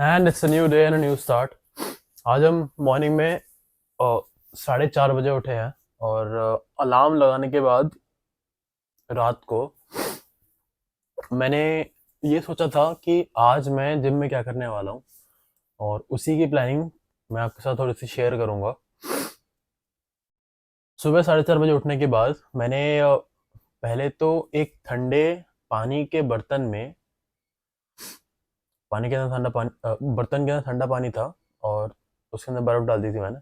And it's a new day and a new start. आज हम morning में 4:30 बजे उठे हैं और अलार्म लगाने के बाद रात को मैंने ये सोचा था कि आज मैं जिम में क्या करने वाला हूँ और उसी की प्लानिंग मैं आपके साथ थोड़ी सी शेयर करूँगा। सुबह 4:30 बजे उठने के बाद मैंने पहले तो एक ठंडे पानी के बर्तन में पानी के अंदर बर्तन के अंदर ठंडा पानी था और उसके अंदर बर्फ़ डाल दी थी मैंने।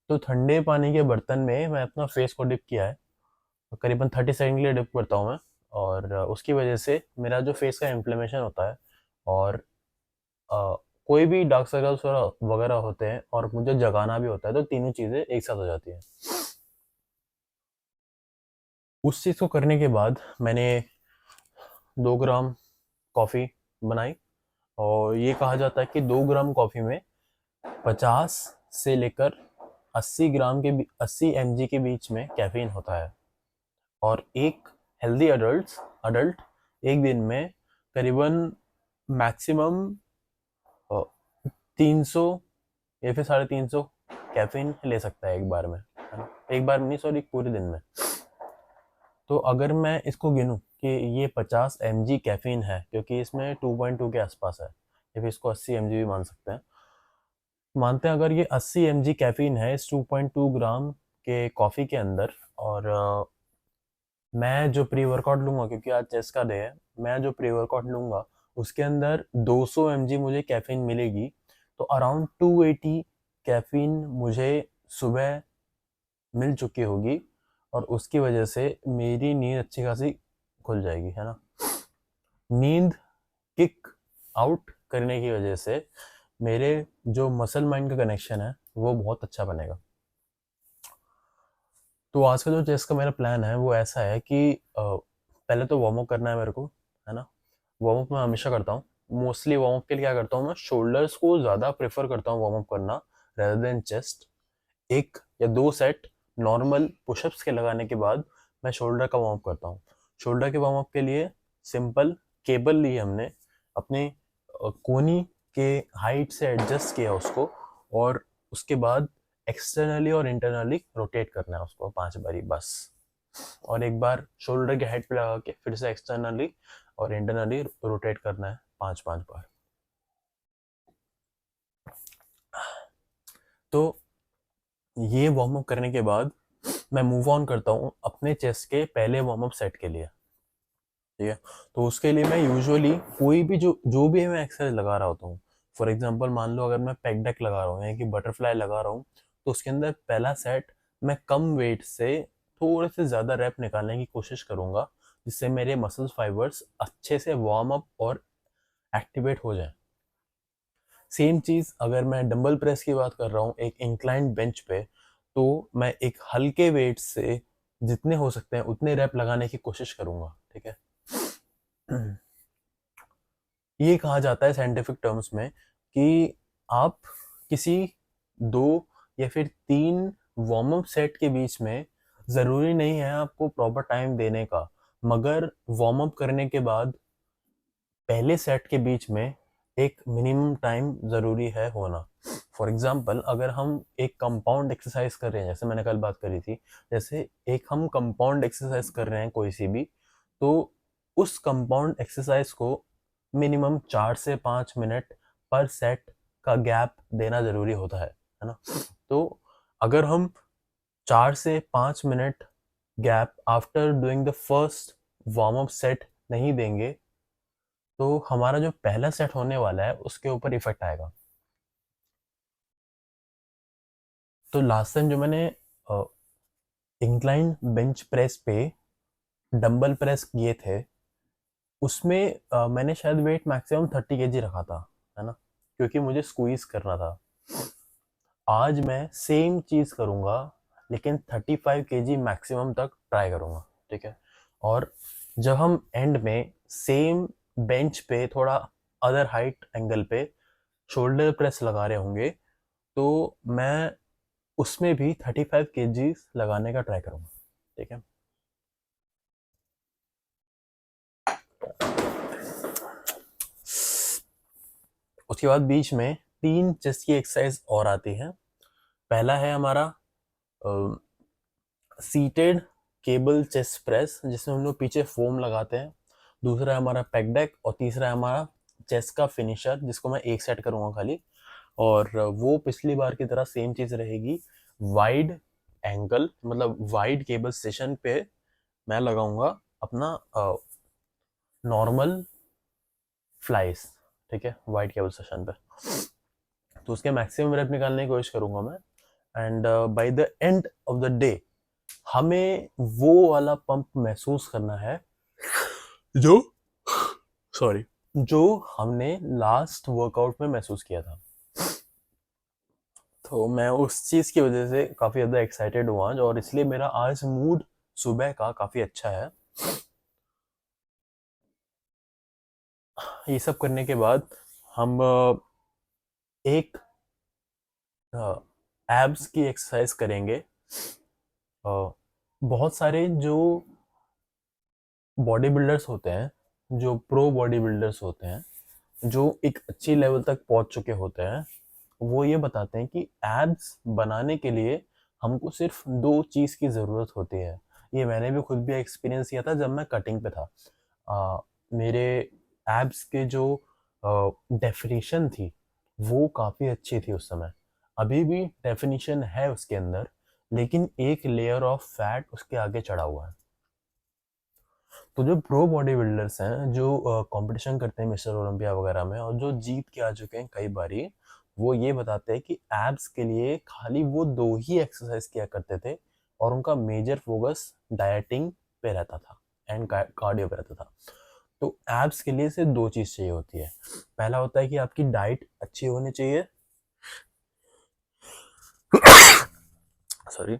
तो ठंडे पानी के बर्तन में मैं अपना फेस को डिप किया है। तो करीबन 30 सेकंड के लिए डिप करता हूँ मैं। और उसकी वजह से मेरा जो फेस का इन्फ्लेमेशन होता है और कोई भी डार्क सर्कल्स वगैरह होते हैं और मुझे जगाना भी होता है, तो तीनों चीज़ें एक साथ हो जाती हैं। उस चीज़ को करने के बाद मैंने 2 ग्राम कॉफ़ी बनाई। और ये कहा जाता है कि 2 ग्राम कॉफ़ी में 50 से लेकर 80 mg के बीच में कैफीन होता है। और एक हेल्दी अडल्ट एक दिन में करीबन मैक्सिमम 300 या फिर 350 कैफीन ले सकता है एक बार में, है ना। एक बार नहीं, सॉरी, पूरे दिन में। तो अगर मैं इसको गिनूं कि ये 50 mg कैफीन है, क्योंकि इसमें 2.2 के आसपास है, या फिर इसको 80 mg भी मान सकते हैं। मानते हैं अगर ये 80 mg कैफीन है इस 2.2 ग्राम के कॉफ़ी के अंदर। और मैं जो प्री वर्कआउट लूंगा, क्योंकि आज चेस्ट का डे है, मैं जो प्री वर्कआउट लूंगा उसके अंदर 200 mg मुझे कैफीन मिलेगी। तो अराउंड 280 कैफीन मुझे सुबह मिल चुकी होगी। और उसकी वजह से मेरी नींद अच्छी खासी खुल जाएगी, है ना। नींद किक आउट करने की वजह से मेरे जो मसल माइंड का कनेक्शन है वो बहुत अच्छा बनेगा। तो आज का जो चेस का मेरा प्लान है वो ऐसा है कि पहले तो वार्म अप करना है मेरे को, है ना। वार्म अप मैं हमेशा करता हूँ। मोस्टली वार्म अप के लिए क्या करता हूँ, मैं शोल्डर्स को ज़्यादा प्रेफर करता हूँ वार्म अप करना रेदर देन चेस्ट। 1 या 2 सेट नॉर्मल पुशअप्स के लगाने के बाद मैं शोल्डर का वार्म अप करता हूँ। शोल्डर के वार्म अप के लिए सिंपल केबल ली हमने अपने कोनी के हाइट से एडजस्ट किया उसको, और उसके बाद एक्सटर्नली और इंटरनली रोटेट करना है उसको 5 बारी बस। और एक बार शोल्डर के हेड पे लगा के फिर से एक्सटर्नली और इंटरनली रोटेट करना है 5-5 बार। तो ये वार्म अप करने के बाद मैं मूव ऑन करता हूँ अपने चेस्ट के पहले वार्म अप सेट के लिए। ठीक है। तो उसके लिए मैं यूजुअली कोई भी जो जो भी मैं एक्सरसाइज लगा रहा होता हूँ, फॉर एग्जांपल मान लो अगर मैं पेग डेक लगा रहा हूँ या कि बटरफ्लाई लगा रहा हूँ, तो उसके अंदर पहला सेट मैं कम वेट से थोड़े से ज़्यादा रैप निकालने की कोशिश करूँगा, जिससे मेरे मसल फाइबर्स अच्छे से वार्म अप और एक्टिवेट हो जाए। सेम चीज़ अगर मैं डंबल प्रेस की बात कर रहा हूँ एक इंक्लाइंड बेंच पे, तो मैं एक हल्के वेट से जितने हो सकते हैं उतने रैप लगाने की कोशिश करूँगा। ठीक है। ये कहा जाता है साइंटिफिक टर्म्स में कि आप किसी 2 या फिर 3 वार्म अप सेट के बीच में, ज़रूरी नहीं है आपको प्रॉपर टाइम देने का, मगर वार्म अप करने के बाद पहले सेट के बीच में एक मिनिमम टाइम ज़रूरी है होना। फॉर एग्जांपल अगर हम एक कंपाउंड एक्सरसाइज कर रहे हैं, जैसे मैंने कल बात करी थी, जैसे एक हम कंपाउंड एक्सरसाइज कर रहे हैं कोई सी भी, तो उस कंपाउंड एक्सरसाइज को मिनिमम 4 से 5 मिनट पर सेट का गैप देना ज़रूरी होता है ना। तो अगर हम 4 से 5 minute gap after doing the first warm up set नहीं देंगे, तो हमारा जो पहला सेट होने वाला है उसके ऊपर इफेक्ट आएगा। तो लास्ट टाइम जो मैंने इंक्लाइन बेंच प्रेस पे डंबल प्रेस किए थे, उसमें मैंने शायद वेट मैक्सिमम 30 kg रखा था, है ना, क्योंकि मुझे स्क्वीज करना था। आज मैं सेम चीज़ करूँगा, लेकिन 35 kg मैक्सिमम तक ट्राई करूँगा। ठीक है। और जब हम एंड में सेम बेंच पे थोड़ा अदर हाइट एंगल पे शोल्डर प्रेस लगा रहे होंगे, तो मैं उसमें भी 35 kg लगाने का ट्राई करूँगा। ठीक है। उसके बाद बीच में 3 चेस्ट की एक्सरसाइज और आती है। पहला है हमारा सीटेड केबल चेस्ट प्रेस, जिसमें हम लोग पीछे फोम लगाते हैं। दूसरा है हमारा पेक डेक, और तीसरा है हमारा चेस्ट का फिनिशर, जिसको मैं एक सेट करूंगा खाली। और वो पिछली बार की तरह सेम चीज रहेगी, वाइड एंगल, मतलब वाइड केबल स्टेशन पे मैं लगाऊंगा अपना नॉर्मल फ्लाइस, ठीक है, वाइड केबल स्टेशन पे। तो उसके मैक्सिमम रेप निकालने की कोशिश करूंगा मैं। And by the end of the day हमें वो वाला पंप महसूस करना है जो सॉरी जो हमने लास्ट वर्कआउट में महसूस किया था। तो मैं उस चीज की वजह से काफी ज्यादा एक्साइटेड हुआ आज, और इसलिए मेरा आज मूड सुबह का काफी अच्छा है। ये सब करने के बाद हम एक एब्स की एक्सरसाइज करेंगे। बहुत सारे जो बॉडी बिल्डर्स होते हैं, जो प्रो बॉडी बिल्डर्स होते हैं, जो एक अच्छी लेवल तक पहुंच चुके होते हैं, वो ये बताते हैं कि एब्स बनाने के लिए हमको सिर्फ 2 चीज़ की ज़रूरत होती है। ये मैंने भी खुद भी एक्सपीरियंस किया था जब मैं कटिंग पे था। मेरे एब्स के जो डेफिनेशन थी वो काफ़ी अच्छी थी उस समय। अभी भी डेफिनेशन है उसके अंदर, लेकिन एक लेयर ऑफ फैट उसके आगे चढ़ा हुआ है। तो जो प्रो बॉडी बिल्डर्स हैं, जो कंपटीशन करते हैं मिस्टर ओलंपिया वगैरह में, और जो जीत के आ चुके हैं कई बारी, वो ये बताते हैं कि एब्स के लिए खाली वो 2 ही एक्सरसाइज किया करते थे, और उनका मेजर फोकस डाइटिंग पे रहता था एंड कार्डियो पे रहता था। तो एब्स के लिए सिर्फ 2 चीज़ चाहिए होती है। पहला होता है कि आपकी डाइट अच्छी होनी चाहिए, सॉरी,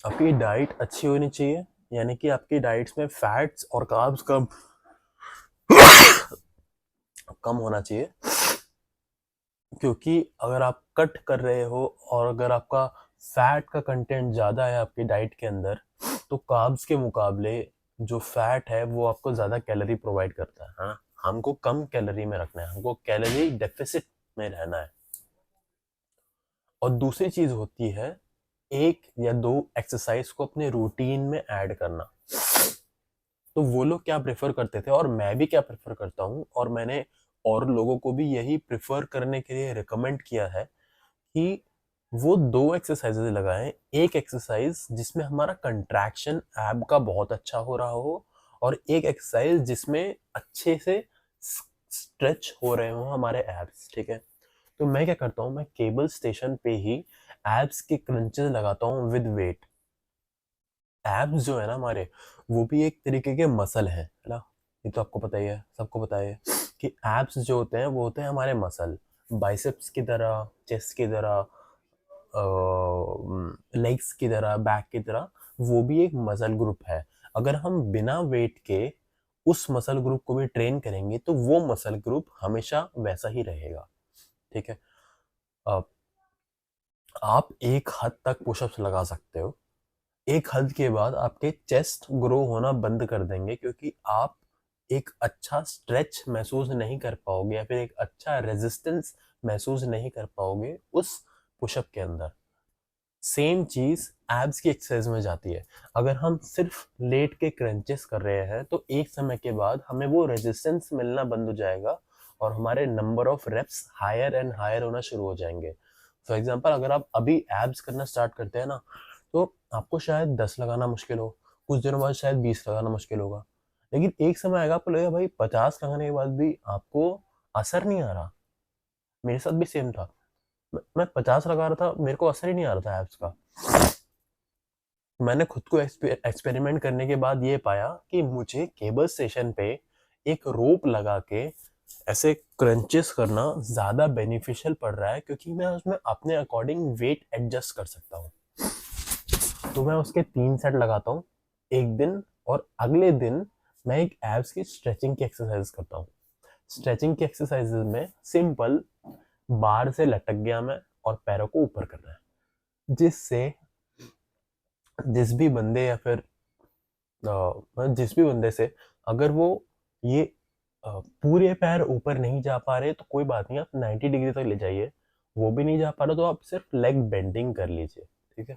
आपकी डाइट अच्छी होनी चाहिए, यानी कि आपकी डाइट्स में फैट्स और कार्ब्स कम कम होना चाहिए। क्योंकि अगर आप कट कर रहे हो और अगर आपका फैट का कंटेंट ज़्यादा है आपकी डाइट के अंदर, तो कार्ब्स के मुकाबले जो फैट है वो आपको ज़्यादा कैलोरी प्रोवाइड करता है। हाँ, हमको कम कैलोरी में रखना है, हमको कैलोरी डेफिसिट में रहना है। और दूसरी चीज़ होती है 1 या 2 एक्सरसाइज को अपने रूटीन में ऐड करना। तो वो लोग क्या प्रेफर करते थे और मैं भी क्या प्रेफर करता हूँ, और मैंने और लोगों को भी यही प्रेफर करने के लिए रिकमेंड किया है कि वो 2 एक्सरसाइजेज लगाएं। एक एक्सरसाइज जिसमें हमारा कंट्रैक्शन एब का बहुत अच्छा हो रहा हो, और एक एक्सरसाइज जिसमें अच्छे से स्ट्रेच हो रहे हो हमारे एब्स, ठीक है। तो मैं क्या करता हूँ, मैं केबल स्टेशन पे ही एब्स के क्रंचेस लगाता हूँ विद वेट। एब्स जो है ना हमारे, वो भी एक तरीके के मसल है ना। ये तो आपको पता ही है, सबको पता है कि एब्स जो होते हैं वो होते हैं हमारे मसल, बाइसेप्स की तरह, चेस्ट की तरह, लेग्स की तरह, बैक की तरह। वो भी एक मसल ग्रुप है। अगर हम बिना वेट के उस मसल ग्रुप को भी ट्रेन करेंगे तो वो मसल ग्रुप हमेशा वैसा ही रहेगा, ठीक है। अ, आप एक हद तक पुशअप्स लगा सकते हो, एक हद के बाद आपके चेस्ट ग्रो होना बंद कर देंगे, क्योंकि आप एक अच्छा स्ट्रेच महसूस नहीं कर पाओगे या फिर एक अच्छा रेजिस्टेंस महसूस नहीं कर पाओगे उस पुशअप के अंदर। सेम चीज एब्स की एक्सरसाइज में जाती है। अगर हम सिर्फ लेट के क्रंचेस कर रहे हैं तो एक समय के बाद हमें वो रेजिस्टेंस मिलना बंद हो जाएगा, और हमारे number of reps higher and higher होना शुरू हो जाएंगे। फॉर एग्जाम्पल, अगर आप अभी एब्स करना स्टार्ट करते हैं ना, तो आपको शायद 10 लगाना मुश्किल हो, कुछ दिनों बाद शायद 20 लगाना मुश्किल होगा, लेकिन एक समय आएगा आपको लगेगा भाई 50 लगाने के बाद भी आपको असर नहीं आ रहा। मेरे साथ भी सेम था। मैं 50 लगा रहा था, मेरे को असर ही नहीं आ रहा था एब्स का। मैंने खुद को एक्सपेरिमेंट करने के बाद ये पाया कि मुझे केबल स्टेशन पे एक रोप लगा के ऐसे क्रंचेस करना ज़्यादा बेनिफिशियल पड़ रहा है, क्योंकि मैं उसमें अपने अकॉर्डिंग वेट एडजस्ट कर सकता हूँ। तो मैं उसके 3 सेट लगाता हूँ एक दिन, और अगले दिन मैं एक एब्स की स्ट्रेचिंग की एक्सरसाइज करता हूँ। स्ट्रेचिंग की एक्सरसाइजेज में सिंपल बार से लटक गया मैं, और पैरों को ऊपर करना है, जिससे जिस भी बंदे या फिर जिस भी बंदे से अगर वो ये पूरे पैर ऊपर नहीं जा पा रहे तो कोई बात नहीं, आप 90 डिग्री तक ले जाइए। वो भी नहीं जा पा रहा तो आप सिर्फ लेग बेंडिंग कर लीजिए, ठीक है।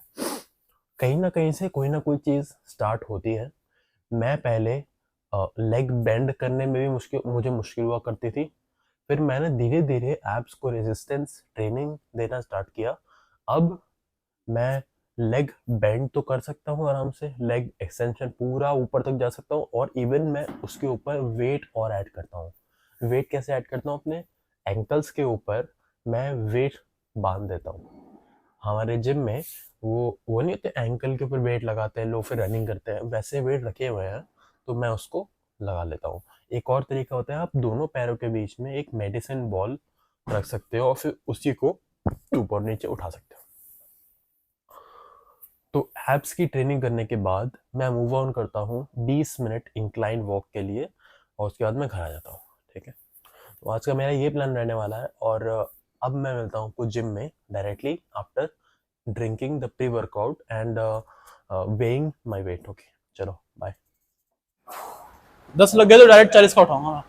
कहीं ना कहीं से कोई ना कोई चीज़ स्टार्ट होती है। मैं पहले लेग बेंड करने में भी मुझे मुश्किल हुआ करती थी। फिर मैंने धीरे धीरे एब्स को रेजिस्टेंस ट्रेनिंग देना स्टार्ट किया। अब मैं लेग बेंड तो कर सकता हूँ आराम से, लेग एक्सटेंशन पूरा ऊपर तक जा सकता हूँ, और इवन मैं उसके ऊपर वेट और ऐड करता हूँ। वेट कैसे ऐड करता हूँ? अपने एंकल्स के ऊपर मैं वेट बांध देता हूँ। हमारे जिम में वो नहीं होते, एंकल के ऊपर वेट लगाते हैं लोग, फिर रनिंग करते हैं, वैसे वेट रखे हुए हैं, तो मैं उसको लगा लेता हूँ। एक और तरीका होता है, आप दोनों पैरों के बीच में एक मेडिसिन बॉल रख सकते हो और फिर उसी को ऊपर नीचे उठा सकते हो। तो एब्स की ट्रेनिंग करने के बाद मैं मूव ऑन करता हूँ 20 मिनट इंक्लाइन वॉक के लिए, और उसके बाद मैं घर आ जाता हूँ, ठीक है। तो आज का मेरा ये प्लान रहने वाला है, और अब मैं मिलता हूँ आपको जिम में directly after drinking the pre workout and weighing my weight. Okay, चलो बाय। 10 लग गए तो डायरेक्ट 40 का उठाऊंगा मैं।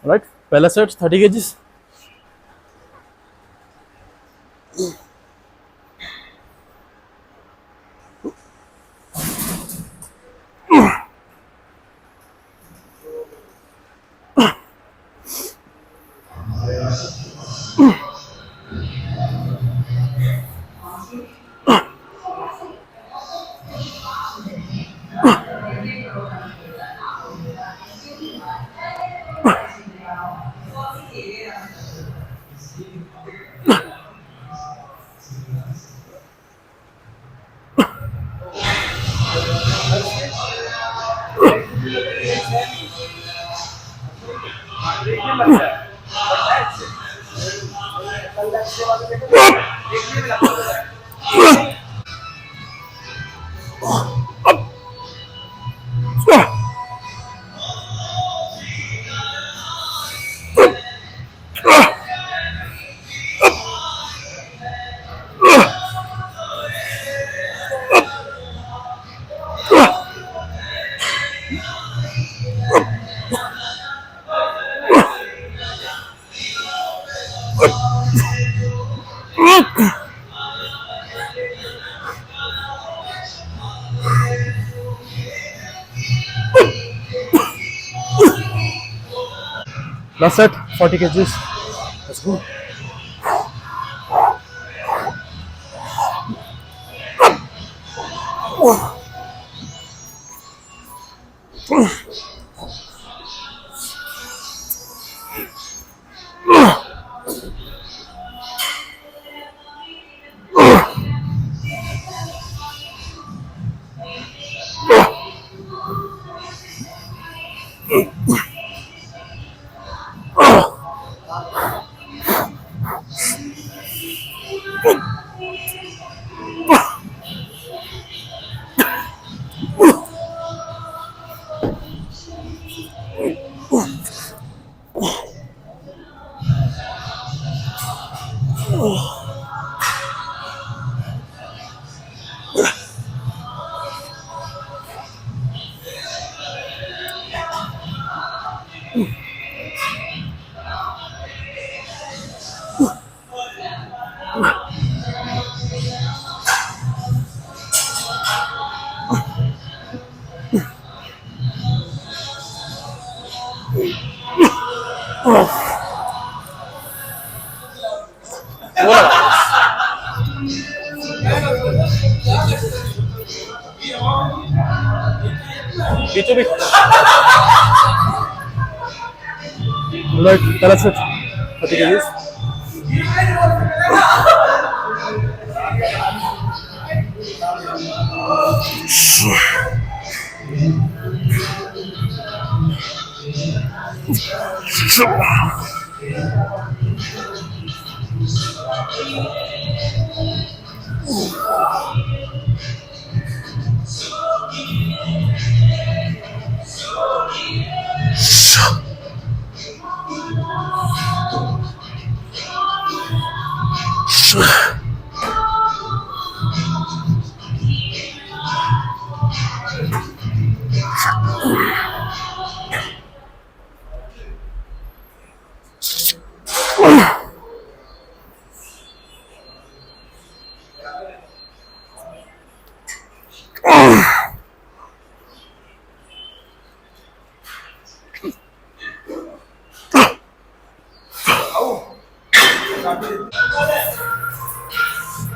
राइट, पहला set 30 KGs. Last set 40 kgs. Let's go. बीचों बीच। Right, that's it. 30 kgs.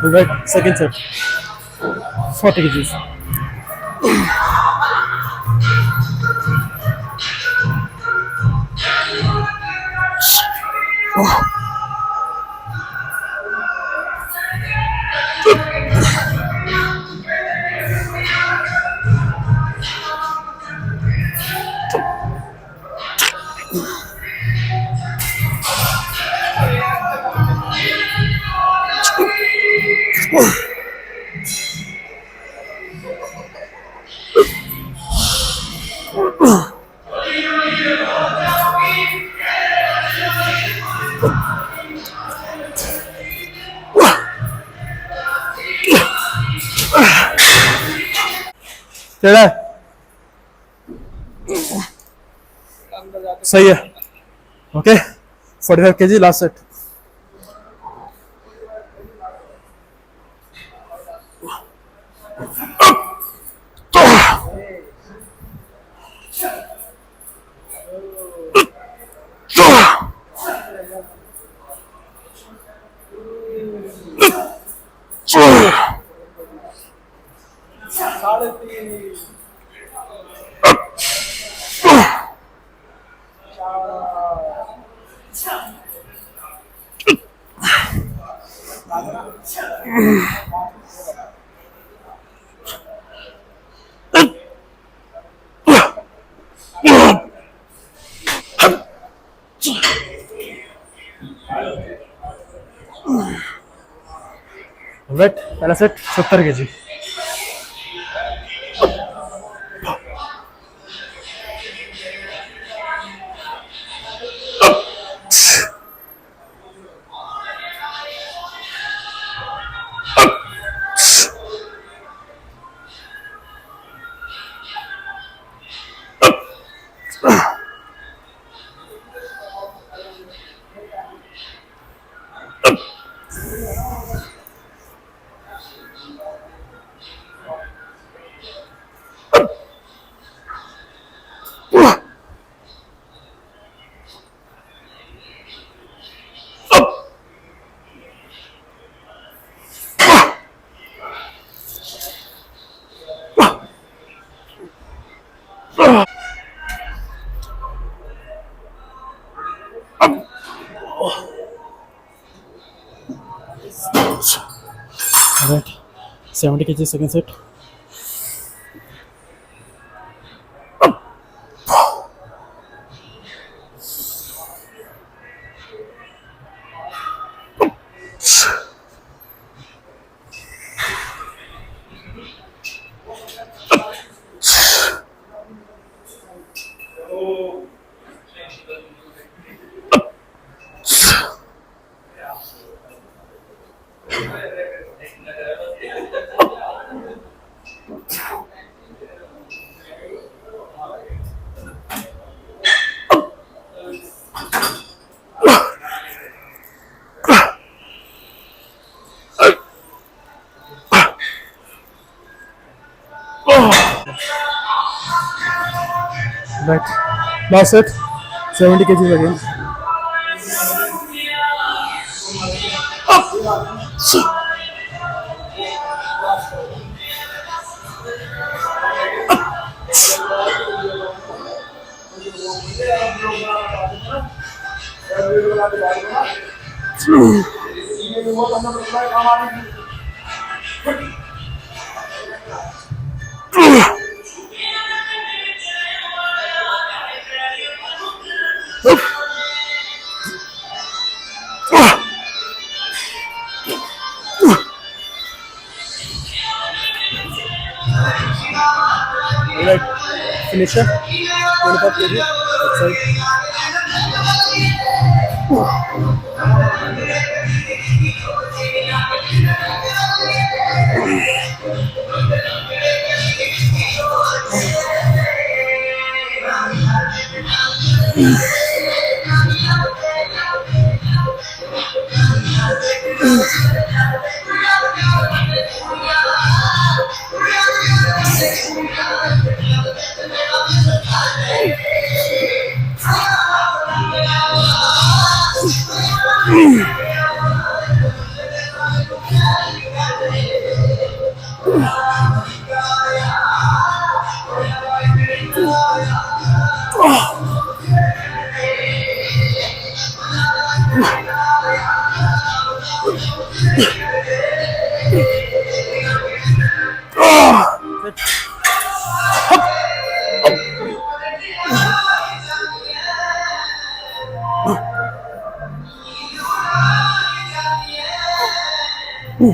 Right, second set. 40 kgs. टेढ़ा है, सही है. Okay, 45 kg last set. Right, पहला set 70 kg. Right, 70 kg second set. Right, last set 70 kg again. Right, finisher 25 kg outside. नहीं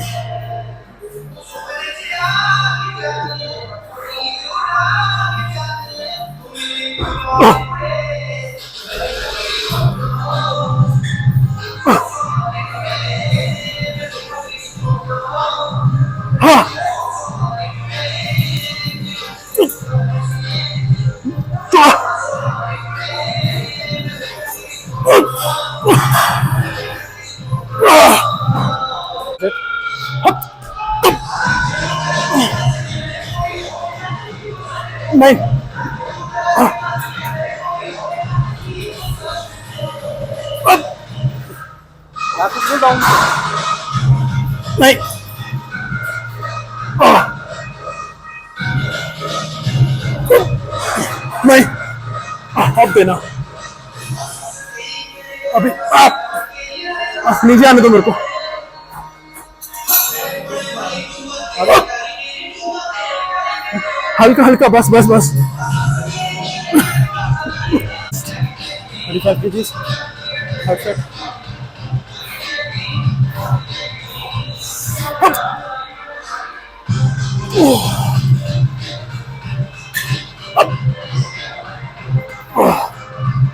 नहीं नहीं, अब देना अभी। नीचे आने दो मेरे को। हल्का हल्का, बस बस बस। 35 kgs hard set।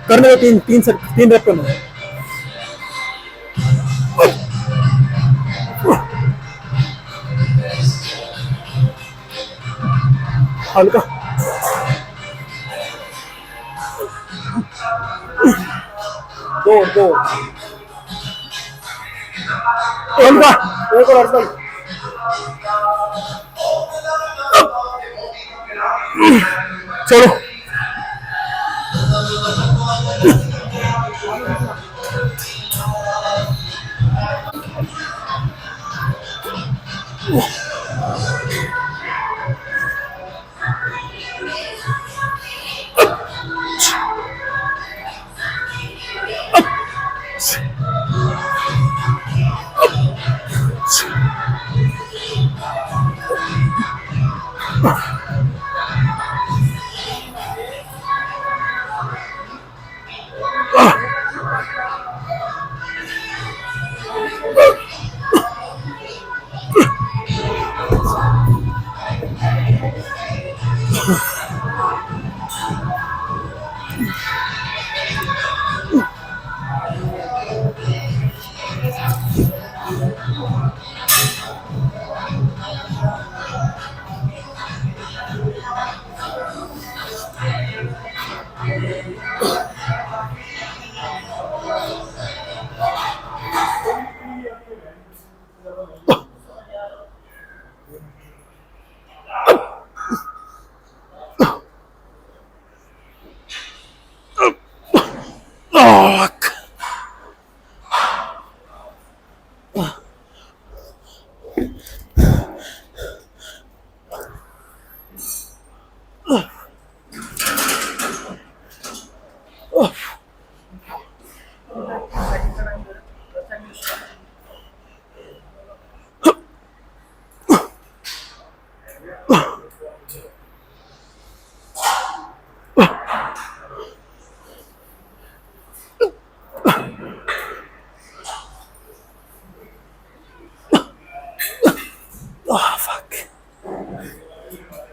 करने दो, तीन रेप करने दो। हल्का दो हल्का एक और हल्का। चलो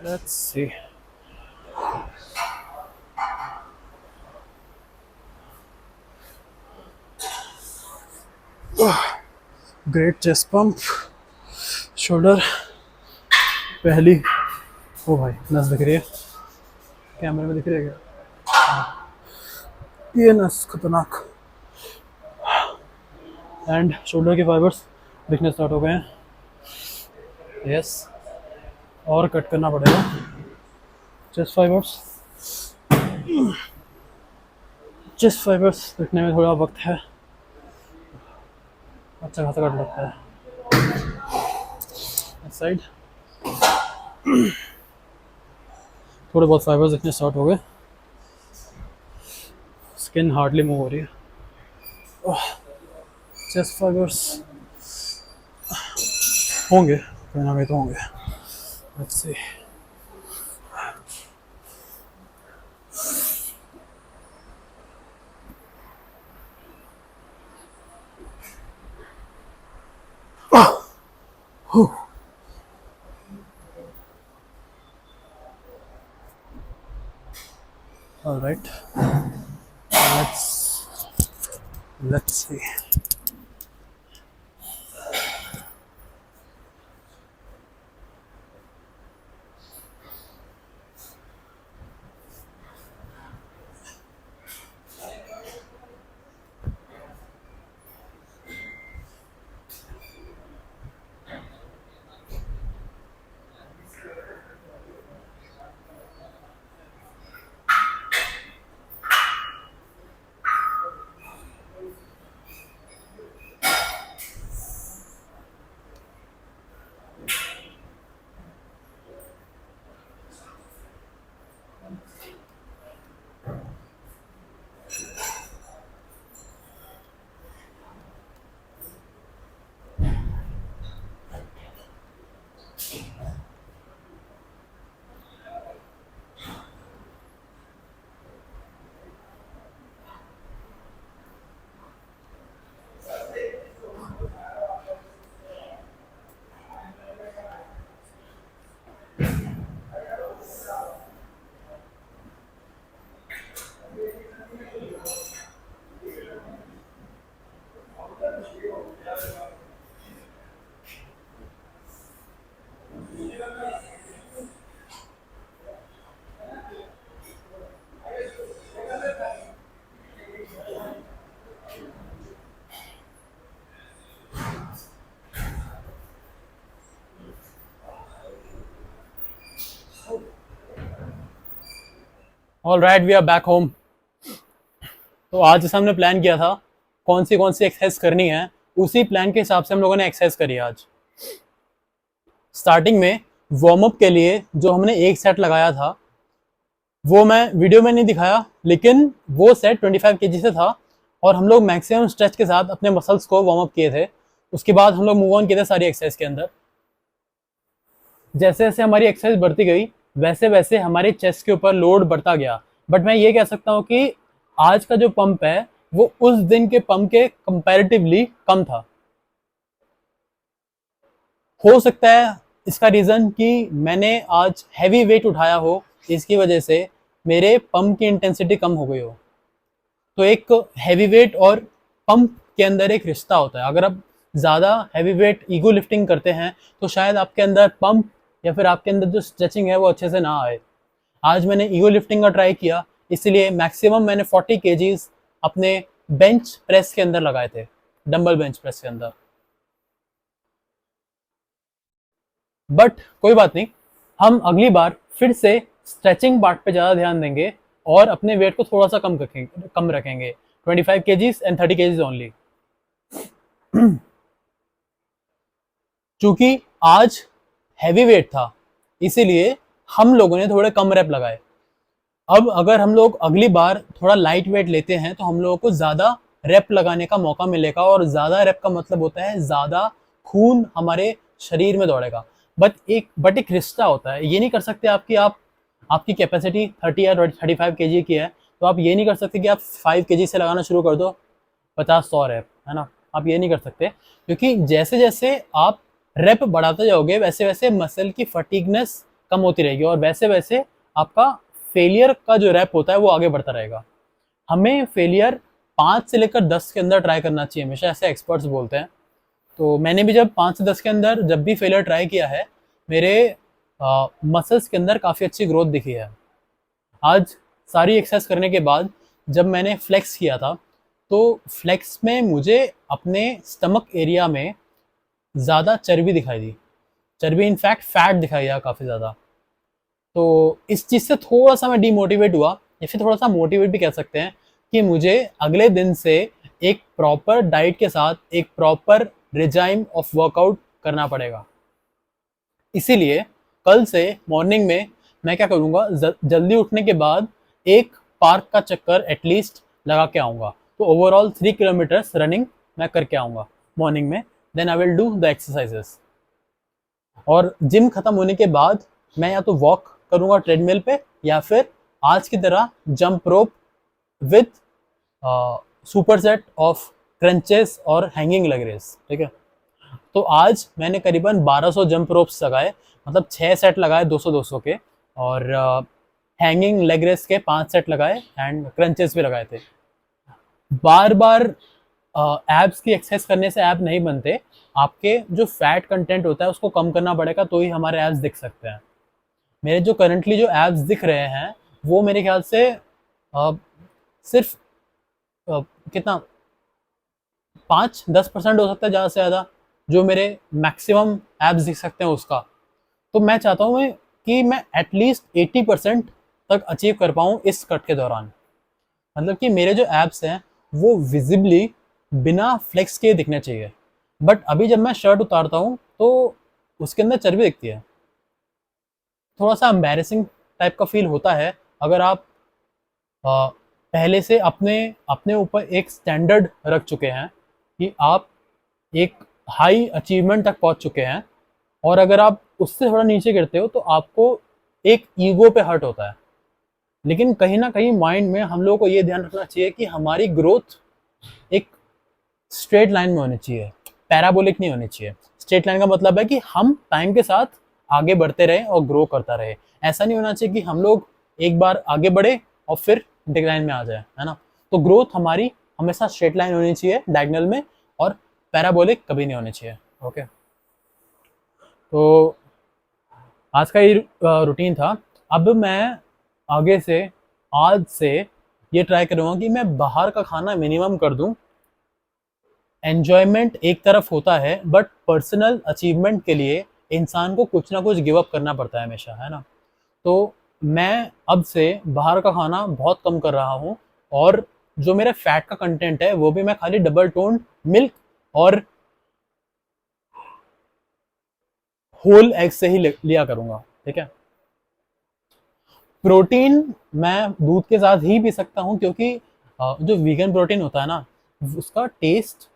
Let's see. Great chest pump, shoulder पहली। ओ भाई नस दिख रही है, कैमरे में दिख रही है क्या? ये नस खतरनाक। एंड शोल्डर के फाइबर्स दिखने स्टार्ट हो गए हैं। यस, और कट करना पड़ेगा चेस्ट फाइबर्स। चेस्ट फाइबर्स दिखने में थोड़ा वक्त है, अच्छा खासा कट लगता है। इस साइड थोड़े बहुत फाइबर्स दिखने स्टार्ट हो गए, स्किन हार्डली मूव हो रही है। चेस्ट फाइबर्स होंगे, कोई ना कोई तो होंगे। Let's see. All right, let's see. All right, we are back home. तो आज जैसे हमने प्लान किया था कौन सी एक्सरसाइज करनी है, उसी प्लान के हिसाब से हम लोगों ने एक्सरसाइज करी आज। स्टार्टिंग में वार्म अप के लिए जो हमने एक सेट लगाया था वो मैं वीडियो में नहीं दिखाया, लेकिन वो सेट 25 kg से था और हम लोग मैक्सिमम स्ट्रेच के साथ अपने मसल्स को वार्म अप किए थे। उसके बाद हम लोग मूव ऑन किए थे सारी एक्सरसाइज के अंदर। जैसे जैसे हमारी एक्सरसाइज बढ़ती गई वैसे वैसे हमारे चेस्ट के ऊपर लोड बढ़ता गया। बट मैं ये कह सकता हूँ कि आज का जो पंप है वो उस दिन के पंप के कंपैरेटिवली कम था। हो सकता है इसका रीज़न कि मैंने आज हैवी वेट उठाया हो, इसकी वजह से मेरे पंप की इंटेंसिटी कम हो गई हो। तो एक हैवी वेट और पंप के अंदर एक रिश्ता होता है। अगर आप ज़्यादा हैवी वेट ईगो लिफ्टिंग करते हैं तो शायद आपके अंदर पंप या फिर आपके अंदर जो स्ट्रेचिंग है वो अच्छे से ना आए। आज मैंने ईगो लिफ्टिंग का ट्राई किया, इसलिए मैक्सिमम मैंने 40 kgs अपने बेंच प्रेस के अंदर लगाए थे, डंबल बेंच प्रेस के अंदर। बट कोई बात नहीं, हम अगली बार फिर से स्ट्रेचिंग पार्ट पे ज़्यादा ध्यान देंगे और अपने वेट को थोड़ा सा कम रखेंगे 25 kgs एंड 30 kgs ओनली। चूंकि आज हैवी वेट था इसीलिए हम लोगों ने थोड़े कम रैप लगाए। अब अगर हम लोग अगली बार थोड़ा लाइट वेट लेते हैं तो हम लोगों को ज़्यादा रैप लगाने का मौका मिलेगा, और ज़्यादा रैप का मतलब होता है ज़्यादा खून हमारे शरीर में दौड़ेगा। बट एक रिश्ता होता है। ये नहीं कर सकते आपकी कैपेसिटी 30 या 35 kg की है तो आप ये नहीं कर सकते कि आप 5 kg से लगाना शुरू कर दो 50-100 रैप, है ना। आप ये नहीं कर सकते, क्योंकि जैसे जैसे आप रैप बढ़ाते जाओगे वैसे वैसे मसल की फटीगनेस कम होती रहेगी और वैसे वैसे आपका फेलियर का जो रैप होता है वो आगे बढ़ता रहेगा। हमें फेलियर 5 से लेकर 10 के अंदर ट्राई करना चाहिए, हमेशा ऐसे एक्सपर्ट्स बोलते हैं। तो मैंने भी जब 5 से 10 के अंदर जब भी फेलियर ट्राई किया है, मेरे मसल्स के अंदर काफ़ी अच्छी ग्रोथ दिखी है। आज सारी एक्सरसाइज करने के बाद जब मैंने फ्लेक्स किया था तो फ्लेक्स में मुझे अपने स्टमक एरिया में ज़्यादा चर्बी दिखाई दी, चर्बी इनफैक्ट फैट दिखाई दिया काफ़ी ज़्यादा। तो इस चीज़ से थोड़ा सा मैं डीमोटिवेट हुआ, या फिर थोड़ा सा मोटिवेट भी कह सकते हैं, कि मुझे अगले दिन से एक प्रॉपर डाइट के साथ एक प्रॉपर रिजाइम ऑफ वर्कआउट करना पड़ेगा। इसीलिए कल से मॉर्निंग में मैं क्या करूँगा, जल्दी उठने के बाद एक पार्क का चक्कर एटलीस्ट लगा के आऊँगा। तो ओवरऑल 3 किलोमीटर्स रनिंग मैं करके आऊँगा मॉर्निंग में। Then I will do the exercises. और जिम खत्म होने के बाद मैं या तो वॉक करूँगा ट्रेडमिल पे, या फिर आज की तरह jump rope with super set of crunches और हैंगिंग लेग रेस। ठीक है, तो आज मैंने करीबन 1200 जंप रोप्स लगाए, मतलब 6 सेट लगाए 200-200 के, और हैंगिंग लेग रेस के 5 सेट लगाए एंड क्रंचेस भी लगाए थे। बार बार एब्स की एक्सरसाइज करने से एब नहीं बनते, आपके जो फैट कंटेंट होता है उसको कम करना पड़ेगा, तो ही हमारे एब्स दिख सकते हैं। मेरे जो करंटली जो एब्स दिख रहे हैं वो मेरे ख्याल से सिर्फ कितना 5-10% हो सकता है ज़्यादा से ज़्यादा, जो मेरे मैक्सिमम एब्स दिख सकते हैं उसका। तो मैं चाहता हूँ कि मैं एटलीस्ट 80% तक अचीव कर पाऊँ इस कट के दौरान। मतलब कि मेरे जो एब्स हैं वो विजिबली बिना फ्लेक्स के दिखने चाहिए। बट अभी जब मैं शर्ट उतारता हूँ तो उसके अंदर चर्बी दिखती है, थोड़ा सा एम्बैरेसिंग टाइप का फील होता है। अगर आप पहले से अपने अपने ऊपर एक स्टैंडर्ड रख चुके हैं कि आप एक हाई अचीवमेंट तक पहुंच चुके हैं, और अगर आप उससे थोड़ा नीचे गिरते हो तो आपको एक ईगो पे हर्ट होता है। लेकिन कहीं ना कहीं माइंड में हम लोगों को ये ध्यान रखना चाहिए कि हमारी ग्रोथ एक स्ट्रेट लाइन में होनी चाहिए, पैराबोलिक नहीं होनी चाहिए। स्ट्रेट लाइन का मतलब है कि हम टाइम के साथ आगे बढ़ते रहे और ग्रो करता रहे। ऐसा नहीं होना चाहिए कि हम लोग एक बार आगे बढ़े और फिर डिक्लाइन में आ जाए, है ना। तो ग्रोथ हमारी हमेशा स्ट्रेट लाइन होनी चाहिए डायगोनल में, और पैराबोलिक कभी नहीं होनी चाहिए। ओके, तो आज का ये रूटीन था। अब मैं आगे से आज से ये ट्राई करूँगा कि मैं बाहर का खाना मिनिमम कर दूँ। एन्जॉयमेंट एक तरफ होता है, बट पर्सनल अचीवमेंट के लिए इंसान को कुछ ना कुछ गिव अप करना पड़ता है हमेशा, है ना। तो मैं अब से बाहर का खाना बहुत कम कर रहा हूँ, और जो मेरा फैट का कंटेंट है वो भी मैं खाली डबल टोन मिल्क और होल एग से ही लिया करूँगा, ठीक है। प्रोटीन मैं दूध के साथ ही पी सकता हूँ, क्योंकि जो वीगन प्रोटीन होता है ना उसका टेस्ट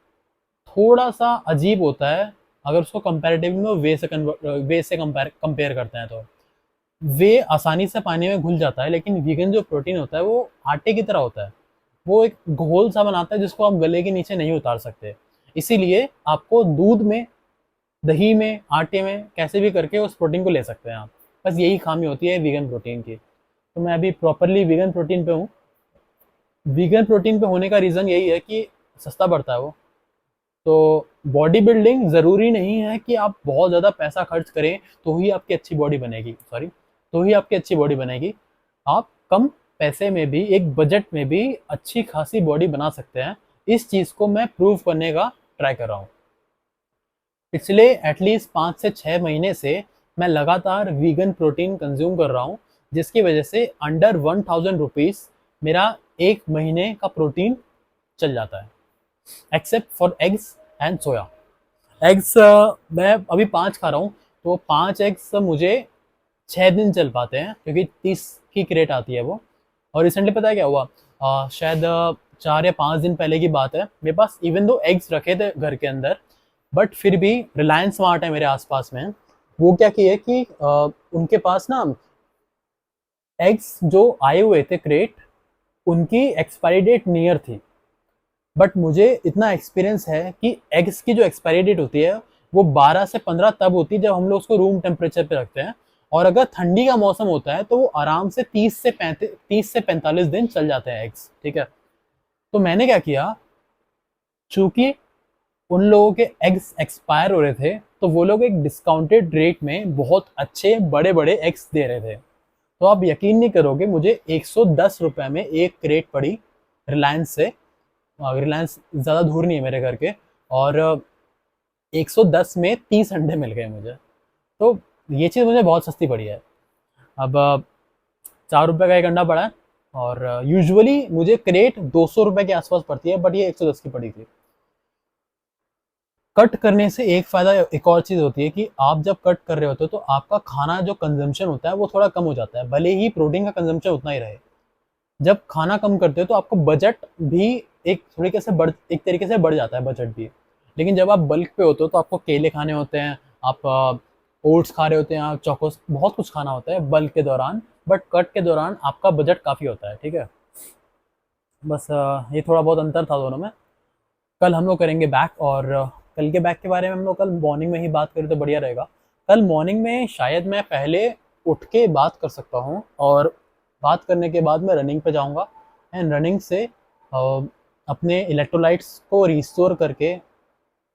थोड़ा सा अजीब होता है अगर उसको कंपैरेटिवली में वे से कंपेयर करते हैं। तो वे आसानी से पानी में घुल जाता है, लेकिन वीगन जो प्रोटीन होता है वो आटे की तरह होता है, वो एक घोल सा बनाता है जिसको आप गले के नीचे नहीं उतार सकते। इसीलिए आपको दूध में, दही में, आटे में कैसे भी करके उस प्रोटीन को ले सकते हैं आप। बस यही खामी होती है वीगन प्रोटीन की। तो मैं अभी प्रॉपरली वीगन प्रोटीन पे हूँ। वीगन प्रोटीन पे होने का रीज़न यही है कि सस्ता पड़ता है वो। तो बॉडी बिल्डिंग ज़रूरी नहीं है कि आप बहुत ज़्यादा पैसा खर्च करें तो ही आपकी अच्छी बॉडी बनेगी, तो ही आपकी अच्छी बॉडी बनेगी। आप कम पैसे में भी, एक बजट में भी अच्छी खासी बॉडी बना सकते हैं। इस चीज़ को मैं प्रूव करने का ट्राई कर रहा हूँ। पिछले एटलीस्ट 5 से 6 महीने से मैं लगातार वीगन प्रोटीन कंज्यूम कर रहा हूँ, जिसकी वजह से अंडर 1000 रुपीज़ मेरा एक महीने का प्रोटीन चल जाता है, except for eggs and soya. Eggs मैं अभी 5 खा रहा हूँ, तो 5 एग्स मुझे 6 दिन चल पाते हैं, क्योंकि 30 की क्रेट आती है वो। और रिसेंटली पता है क्या हुआ, शायद 4 या 5 दिन पहले की बात है, मेरे पास इवन दो एग्स रखे थे घर के अंदर, बट फिर भी रिलायंस स्मार्ट है मेरे आसपास में, वो क्या किए कि उनके पास ना एग्स जो आए हुए थे क्रेट, उनकी एक्सपायरी डेट नियर थी। बट मुझे इतना एक्सपीरियंस है कि एग्स की जो एक्सपायरी डेट होती है वो 12 से 15 तब होती है जब हम लोग उसको रूम टेम्परेचर पे रखते हैं, और अगर ठंडी का मौसम होता है तो वो आराम से 30 से 45 दिन चल जाते हैं एग्स, ठीक है। तो मैंने क्या किया, चूंकि उन लोगों के एग्स एक्सपायर हो रहे थे, तो वो लोग एक डिस्काउंटेड रेट में बहुत अच्छे बड़े बड़े एग्स दे रहे थे। तो आप यकीन नहीं करोगे, मुझे 110 रुपये में एक क्रेट पड़ी रिलायंस से। रिलायंस ज़्यादा दूर नहीं है मेरे घर के, और 110 में 30 अंडे मिल गए मुझे। तो ये चीज़ मुझे बहुत सस्ती पड़ी है। अब 4 रुपये का एक अंडा पड़ा है, और यूजुअली मुझे क्रेट 200 रुपये के आसपास पड़ती है, बट ये 110 की पड़ी थी। कट करने से एक फ़ायदा एक और चीज़ होती है कि आप जब कट कर रहे होते हो तो आपका खाना जो कंजम्पशन होता है वो थोड़ा कम हो जाता है, भले ही प्रोटीन का कंजम्पशन उतना ही रहे। जब खाना कम करते हो तो आपको बजट भी एक तरीके से बढ़ जाता है बजट भी। लेकिन जब आप बल्क पे होते हो तो आपको केले खाने होते हैं, आप ओट्स खा रहे होते हैं, आप चोकोस, बहुत कुछ खाना होता है बल्क के दौरान, बट कट के दौरान आपका बजट काफ़ी होता है, ठीक है। बस ये थोड़ा बहुत अंतर था दोनों में। कल हम लोग करेंगे बैक, और कल के बैग के बारे में हम लोग कल मॉर्निंग में ही बात करें तो बढ़िया रहेगा। कल मॉर्निंग में शायद मैं पहले उठ के बात कर सकता हूँ, और बात करने के बाद मैं रनिंग पे जाऊँगा, एंड रनिंग से अपने इलेक्ट्रोलाइट्स को रिस्टोर करके,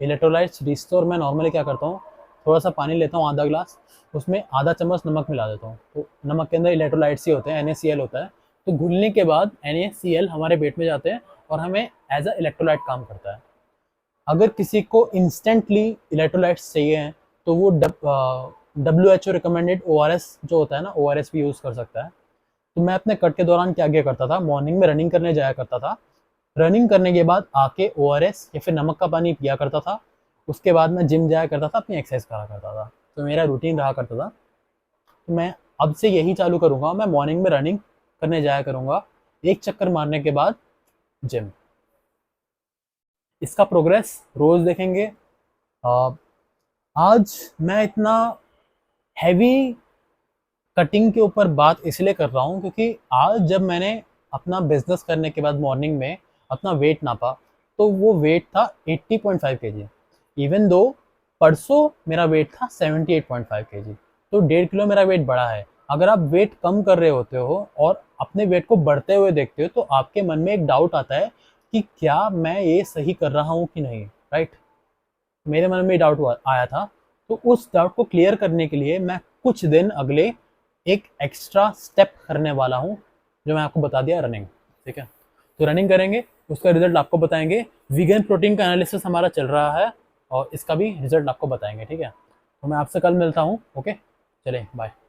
इलेक्ट्रोलाइट्स रिस्टोर मैं नॉर्मली क्या करता हूँ, थोड़ा सा पानी लेता हूँ आधा ग्लास, उसमें आधा चम्मच नमक मिला देता हूँ। तो नमक के अंदर इलेक्ट्रोलाइट्स ही होते हैं, NaCl होता है। तो घुलने के बाद NaCl हमारे पेट में जाते हैं और हमें एज अ इलेक्ट्रोलाइट काम करता है। अगर किसी को इंस्टेंटली इलेक्ट्रोलाइट्स चाहिए हैं तो वो WHO रिकमेंडेड ORS जो होता है ना, ORS भी यूज़ कर सकता है। तो मैं अपने कट के दौरान क्या किया करता था, मॉर्निंग में रनिंग करने जाया करता था, रनिंग करने के बाद आके ORS या फिर नमक का पानी पिया करता था। उसके बाद मैं जिम जाया करता था, अपनी एक्सरसाइज करा करता था। तो मेरा रूटीन रहा करता था। तो मैं अब से यही चालू करूँगा, मैं मॉर्निंग में रनिंग करने जाया करूँगा, एक चक्कर मारने के बाद जिम। इसका प्रोग्रेस रोज़ देखेंगे। आज मैं इतना हैवी कटिंग के ऊपर बात इसलिए कर रहा हूँ क्योंकि आज जब मैंने अपना बिजनेस करने के बाद मॉर्निंग में अपना वेट नापा तो वो वेट था 80.5 kg। इवन दो परसों मेरा वेट था 78.5 kg। तो 1.5 किलो मेरा वेट बढ़ा है। अगर आप वेट कम कर रहे होते हो और अपने वेट को बढ़ते हुए देखते हो तो आपके मन में एक डाउट आता है कि क्या मैं ये सही कर रहा हूँ कि नहीं, राइट? मेरे मन में डाउट आया था। तो उस डाउट को क्लियर करने के लिए मैं कुछ दिन अगले एक एक्स्ट्रा स्टेप करने वाला हूँ, जो मैं आपको बता दिया, रनिंग। ठीक है, तो रनिंग करेंगे, उसका रिजल्ट आपको बताएंगे। वीगन प्रोटीन का एनालिसिस हमारा चल रहा है और इसका भी रिजल्ट आपको बताएंगे। ठीक है, तो मैं आपसे कल मिलता हूँ। ओके, चलें, बाय।